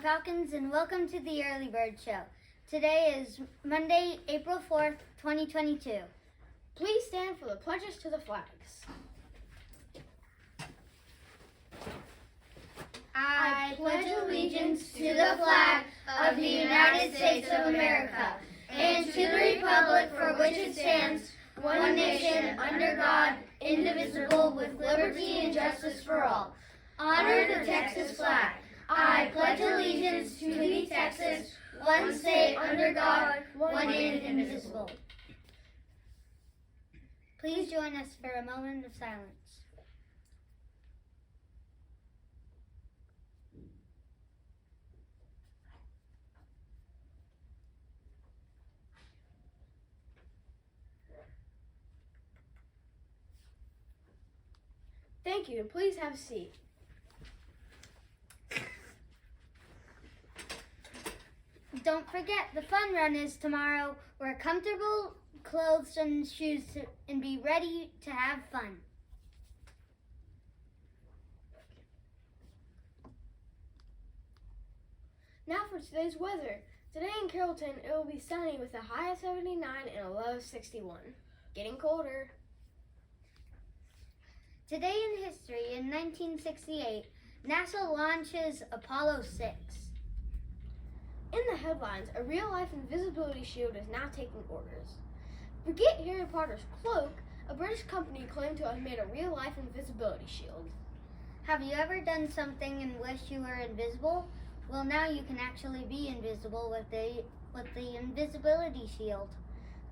Falcons, and welcome to the Early Bird Show. Today is Monday, April 4th, 2022. Please stand for the pledges to the flags. I pledge allegiance to the flag of the United States of America and to the republic for which it stands, one nation, under God, indivisible, with liberty and justice for all. Honor the Texas flag. I pledge allegiance to the Texas, one state under God, one and indivisible. Please join us for a moment of silence. Thank you. Please have a seat. Don't forget, the fun run is tomorrow. Wear comfortable clothes and shoes and be ready to have fun. Now for today's weather. Today in Carrollton, it will be sunny with a high of 79 and a low of 61. Getting colder. Today in history, in 1968, NASA launches Apollo 6. In the headlines, a real-life invisibility shield is now taking orders. Forget Harry Potter's cloak, a British company claimed to have made a real-life invisibility shield. Have you ever done something and wished you were invisible? Well, now you can actually be invisible with the Invisibility Shield.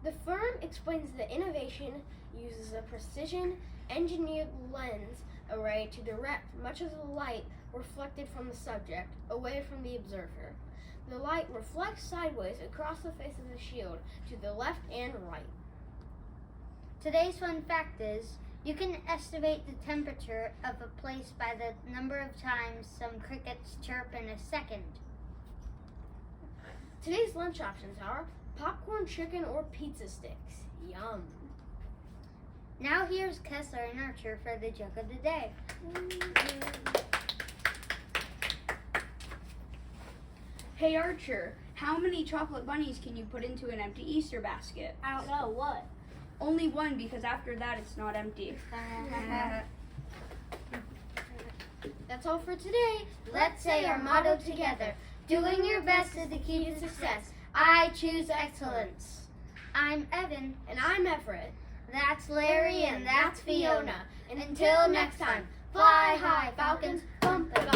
The firm explains the innovation uses a precision-engineered lens array to direct much of the light reflected from the subject away from the observer. The light reflects sideways across the face of the shield to the left and right. Today's fun fact is, you can estimate the temperature of a place by the number of times some crickets chirp in a second. Today's lunch options are popcorn, chicken, or pizza sticks. Yum. Now here's Kessler and Archer for the joke of the day. Hey Archer, how many chocolate bunnies can you put into an empty Easter basket? I don't know, what? Only one, because after that it's not empty. That's all for today. Let's say our motto together. Doing your best is the key to success. I choose excellence. I'm Evan. And I'm Everett. That's Larry, and that's Fiona. And until next time, fly high, Falcons, bump and